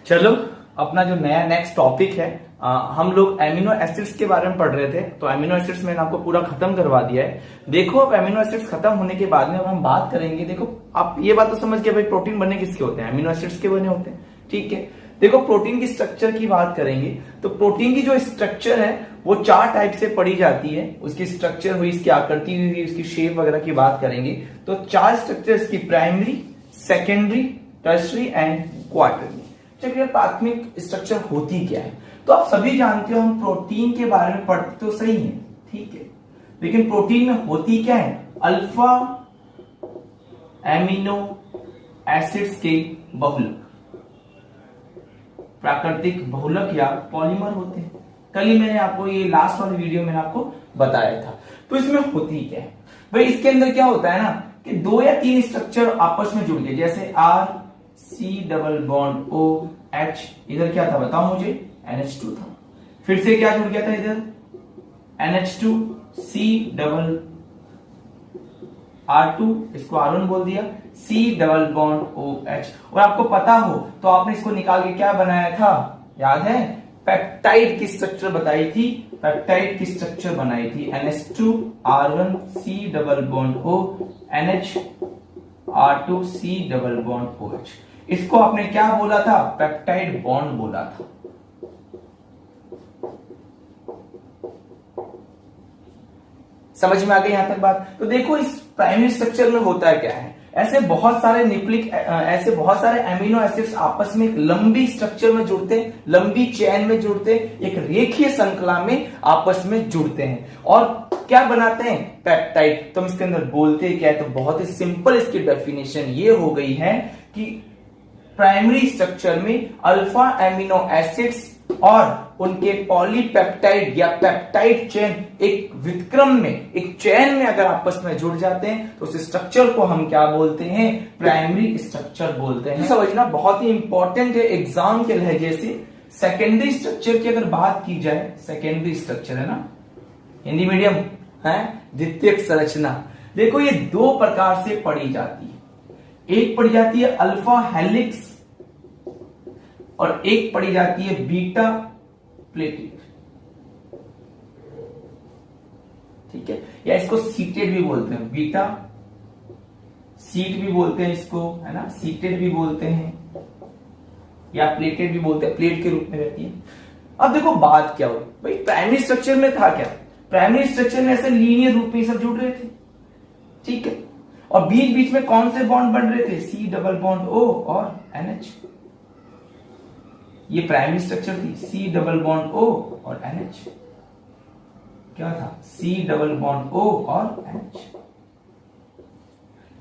चलो अपना जो नया नेक्स्ट टॉपिक है, हम लोग एमिनो एसिड्स के बारे में पढ़ रहे थे। तो एमिनो एसिड्स मैंने आपको पूरा खत्म करवा दिया है। देखो अब एमिनो एसिड्स खत्म होने के बाद में अब हम बात करेंगे। देखो आप ये बात तो समझ गए भाई, प्रोटीन बने किसके होते हैं? एमिनो एसिड्स के बने होते हैं। ठीक है, देखो प्रोटीन की स्ट्रक्चर की बात करेंगे तो प्रोटीन की जो स्ट्रक्चर है वो 4 टाइप से पढ़ी जाती है। उसकी स्ट्रक्चर हुई, इसकी आकृति हुई, उसकी शेप वगैरह की बात करेंगे तो 4 स्ट्रक्चर की primary, secondary, tertiary and quarterly. चलिए प्राथमिक स्ट्रक्चर होती क्या है? तो आप सभी जानते हो हम प्रोटीन के बारे में पढ़ते तो सही है, ठीक है, लेकिन प्रोटीन में होती क्या है? अल्फा एमिनो एसिड्स के बहुलक, प्राकृतिक बहुलक या पॉलीमर होते हैं। कल ही मैंने आपको ये लास्ट वाली वीडियो में आपको बताया था। तो इसमें होती क्या है भाई? इसके अंदर क्या होता है ना कि 2 या 3 स्ट्रक्चर आपस में जुड़ गए, जैसे R C double bond O H, इधर क्या था बताओ मुझे? NH2 था। फिर से क्या जुड़ गया था इधर? NH2 C डबल R2, इसको R1 बोल दिया, C डबल बॉन्ड OH। और आपको पता हो तो आपने इसको निकाल के क्या बनाया था? याद है? पेप्टाइड की स्ट्रक्चर बताई थी, पेप्टाइड की स्ट्रक्चर बनाई थी। NH2 R1 C double bond O NH R2 C double bond OH। इसको आपने क्या बोला था? पेप्टाइड बॉन्ड बोला था। समझ में आ गई यहां तक बात? तो देखो इस प्राइमरी स्ट्रक्चर में होता है क्या है, ऐसे बहुत सारे एमिनो एसिड्स आपस में एक लंबी स्ट्रक्चर में जुड़ते हैं, लंबी चेन में जुड़ते हैं, एक रेखीय श्रृंखला में आपस में जुड़ते हैं और क्या बनाते हैं? पेप्टाइड। तो हम इसके अंदर बोलते हैं क्या है? तो बहुत ही सिंपल इसकी डेफिनेशन ये हो गई है कि प्राइमरी स्ट्रक्चर में अल्फा एमिनो एसिड्स और उनके पॉलीपेप्टाइड या पेप्टाइड चेन एक विक्रम में, एक चेन में अगर आपस में जुड़ जाते हैं तो उस स्ट्रक्चर को हम क्या बोलते हैं? प्राइमरी स्ट्रक्चर बोलते हैं। समझना बहुत ही इंपॉर्टेंट है एग्जाम के लहजे से। सेकेंडरी स्ट्रक्चर की अगर बात की जाए, सेकेंडरी स्ट्रक्चर है ना, हिंदी मीडियम है, द्वितीयक संरचना। देखो ये 2 प्रकार से पढ़ी जाती है। एक पढ़ी जाती है अल्फा हेलिक्स और एक पढ़ी जाती है बीटा प्लेटेड, ठीक है, या इसको सीटेड भी बोलते हैं, बीटा सीट भी बोलते हैं इसको, है ना, सीटेड भी बोलते हैं या प्लेटेड भी बोलते हैं, प्लेट के रूप में रहती है। अब देखो बात क्या हुई भाई, प्राइमरी स्ट्रक्चर में था क्या? प्राइमरी स्ट्रक्चर में ऐसे लीनियर रूप में सब जुड़ रहे थे, ठीक है, और बीच बीच में कौन से बॉन्ड बन रहे थे? सी डबल बॉन्ड ओ और NH। ये प्राइमरी स्ट्रक्चर थी, सी डबल बॉन्ड ओ और NH। क्या था? सी डबल बॉन्ड ओ और NH।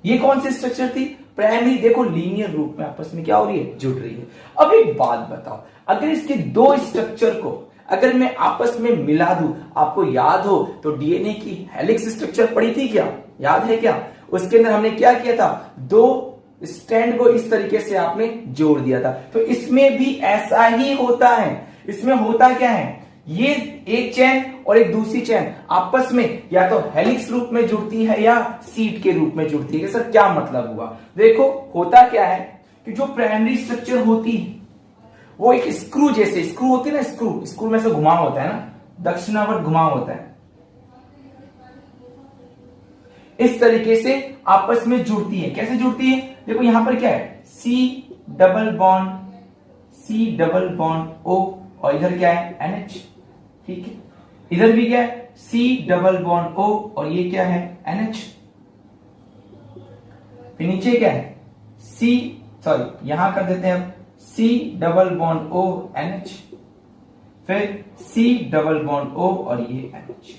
ये कौन सी स्ट्रक्चर थी? प्राइमरी। देखो लीनियर रूप में आपस में क्या हो रही है? जुड़ रही है। अब एक बात बताओ, अगर इसके 2 स्ट्रक्चर को अगर मैं आपस में मिला दूं, आपको याद हो तो डीएनए की हेलिक्स स्ट्रक्चर पढ़ी थी क्या? याद है क्या? उसके अंदर हमने क्या किया था? 2 स्टैंड को इस तरीके से आपने जोड़ दिया था। तो इसमें भी ऐसा ही होता है। इसमें होता क्या है? ये एक चेन और एक दूसरी चेन आपस में या तो हेलिक्स रूप में जुड़ती है या सीट के रूप में जुड़ती है। सर क्या मतलब हुआ? देखो होता क्या है कि जो प्राइमरी स्ट्रक्चर होती है वो एक स्क्रू जैसे, स्क्रू होती है ना, स्क्रू में से घुमाव होता है ना, दक्षिणावर्त घुमाव होता है, इस तरीके से आपस में जुड़ती है। कैसे जुड़ती है? देखो यहां पर क्या है? C डबल बॉन्ड O और इधर क्या है? NH, ठीक है, इधर भी क्या है? C डबल बॉन्ड O और ये क्या है? NH। फिर नीचे क्या है? यहां कर देते हैं C double bond O NH, फिर C डबल बॉन्ड O और ये NH।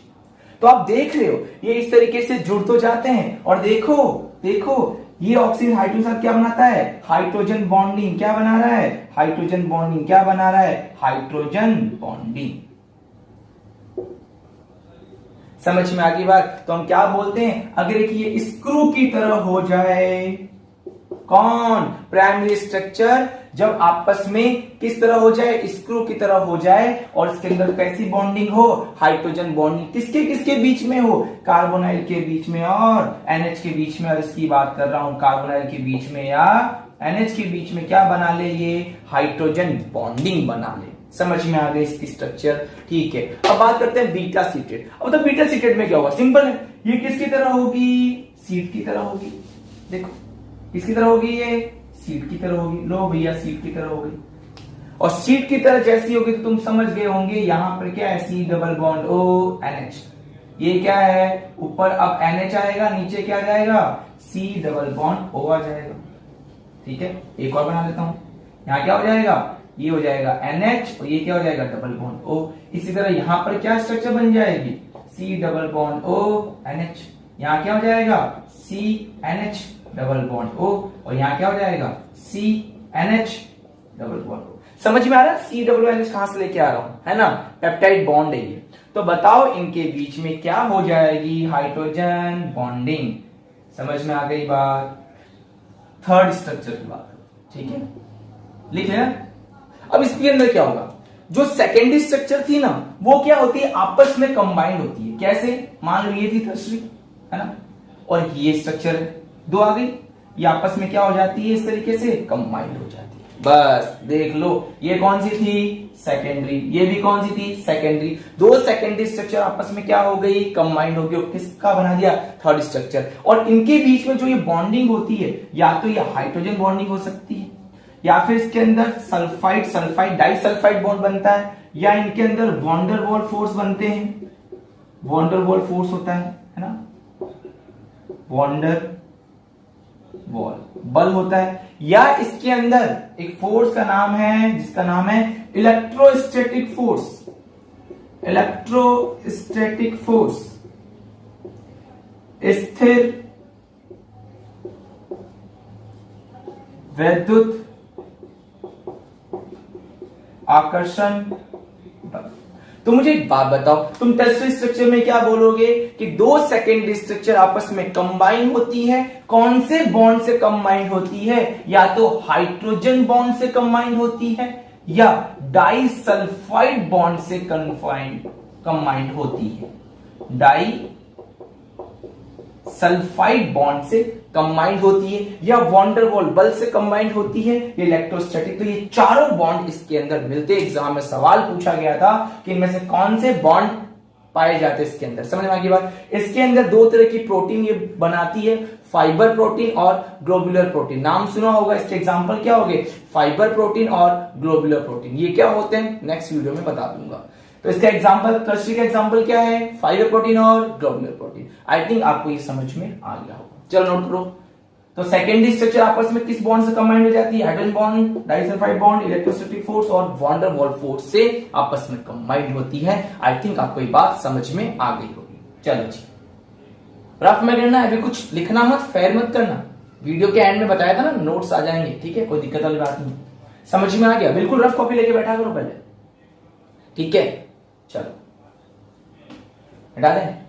तो आप देख रहे हो ये इस तरीके से जुड़ तो जाते हैं। और देखो ये ऑक्सीजन हाइड्रोजन साथ क्या बनाता है? Hydrogen bonding. क्या बना रहा है? Hydrogen bonding. क्या बना रहा है? Hydrogen bonding. समझ में आ गई बात? तो हम क्या बोलते हैं? अगर एक ये स्क्रू की तरह हो जाए, कौन? प्राइमरी स्ट्रक्चर जब आपस में किस तरह हो जाए? स्क्रू की तरह हो जाए और इसके अंदर कैसी बॉन्डिंग हो? Hydrogen bonding. किसके किसके बीच में हो? कार्बोनाइल के बीच में और NH के बीच में। और इसकी बात कर रहा हूं कार्बोनाइल के बीच में या NH के बीच में क्या बना ले, ये हाइड्रोजन बॉन्डिंग बना ले। समझ में आ गई इसकी स्ट्रक्चर, ठीक है। अब बात करते हैं बीटा सीटेड। अब तो बीटा सीटेड में क्या होगा, सिंपल है, ये किसकी तरह होगी, सीट की तरह होगी। देखो किसकी तरह होगी, ये सीट की तरह होगी। लो भैया सीट की तरह होगी, और सीट की तरह जैसी होगी तो तुम समझ गए होंगे यहां पर क्या है, C double bond O NH। ये क्या है, ऊपर अब NH आएगा, नीचे क्या जाएगा, C डबल बॉन्ड O आ जाएगा। ठीक है, एक और बना लेता हूं, यहां क्या हो जाएगा, ये हो जाएगा NH और ये क्या हो जाएगा, डबल बॉन्ड O। इसी तरह यहां पर क्या स्ट्रक्चर बन जाएगी, C double bond O NH। यहां क्या हो जाएगा, C NH double bond O, और यहां क्या हो जाएगा, C NH double bond O। समझ में आ रहा है, C डबल NH कहां से लेके आ रहा हूं, है ना, पेप्टाइड बॉन्ड है ये। तो बताओ इनके बीच में क्या हो जाएगी, हाइड्रोजन बॉन्डिंग। समझ में आ गई बात, थर्ड स्ट्रक्चर की बात, ठीक है, लिख लेना। अब इसके अंदर क्या होगा, जो सेकेंडरी स्ट्रक्चर थी ना, वो क्या होती है, आपस में कंबाइंड होती है। कैसे, मान लो ये थी टर्सरी, है ना, और ये स्ट्रक्चर है, दो आ गई, ये आपस में क्या हो जाती है, इस तरीके से कंबाइंड हो जाती है। बस देख लो, ये कौन सी थी, सेकेंडरी, ये भी कौन सी थी, सेकेंडरी। दो सेकेंडरी स्ट्रक्चर आपस में क्या हो गई, कंबाइंड हो गई, किसका बना दिया, थर्ड स्ट्रक्चर। और इनके बीच में जो ये बॉन्डिंग होती है, या तो ये हाइड्रोजन बॉन्डिंग हो सकती है, या फिर इसके अंदर सल्फाइड सल्फाइड डाइसल्फाइड बॉन्ड बनता है, या इनके अंदर वॉन्डरवॉल फोर्स बनते हैं, वॉन्डरवॉल फोर्स होता है ना, वॉन्डर वॉल बल होता है, या इसके अंदर एक फोर्स का नाम है जिसका नाम है इलेक्ट्रोस्टैटिक फोर्स। इलेक्ट्रोस्टैटिक फोर्स, स्थिर वैद्युत आकर्षण बल। तो मुझे एक बात बताओ, तुम टर्सरी स्ट्रक्चर में क्या बोलोगे कि दो सेकेंडरी स्ट्रक्चर आपस में कंबाइन होती है। कौन से बॉन्ड से कंबाइन होती है, या तो हाइड्रोजन बॉन्ड से कंबाइन होती है, या डाइसल्फाइड बॉन्ड से कंबाइन होती है। डाई सल्फाइड बॉन्ड से कंबाइंड होती है, या वॉन्डरवॉल बल से कंबाइंड होती है, या इलेक्ट्रोस्टैटिक। तो ये चारों बॉन्ड इसके अंदर मिलते। एग्जाम में सवाल पूछा गया था कि इनमें से कौन से बॉन्ड पाए जाते हैं इसके अंदर। समझ में आ गई बात। इसके अंदर दो तरह की प्रोटीन ये बनाती है, फाइबर प्रोटीन और ग्लोबुलर प्रोटीन। नाम सुना होगा, इसके एग्जाम्पल क्या हो गए, फाइबर प्रोटीन और ग्लोबुलर प्रोटीन। ये क्या होते हैं नेक्स्ट वीडियो में बता दूंगा। तो इसका एग्जांपल, टर्सरी का एग्जांपल क्या है, फाइबर प्रोटीन और ग्लोबुलर प्रोटीन। आई थिंक आपको ये समझ में आ गया होगा। चलो नोट करो। तो सेकेंडरी स्ट्रक्चर आपस में किस बॉन्ड से कंबाइंड हो जाती है, hydrogen bond, disulphide bond, electrostatic force और वॉन डेर वाल फोर्स से आपस में कंबाइंड होती है। आई थिंक आपको ये बात समझ में आ गई होगी। चलो जी, रफ में करना है, अभी कुछ लिखना मत, फेयर मत करना। वीडियो के एंड में बताया था ना, नोट्स आ जाएंगे, ठीक है, कोई दिक्कत वाली बात नहीं। समझ में आ गया, बिल्कुल रफ कॉपी लेके बैठा करो पहले, ठीक है। चलो हटा दें।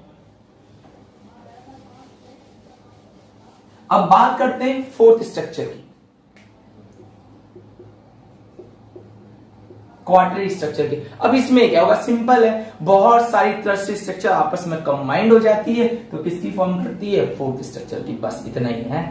अब बात करते हैं फोर्थ स्ट्रक्चर की, क्वार्टरी स्ट्रक्चर की। अब इसमें क्या होगा, सिंपल है, बहुत सारी टर्सरी स्ट्रक्चर आपस में कंबाइंड हो जाती है, तो किसकी फॉर्म करती है, फोर्थ स्ट्रक्चर की। बस इतना ही है।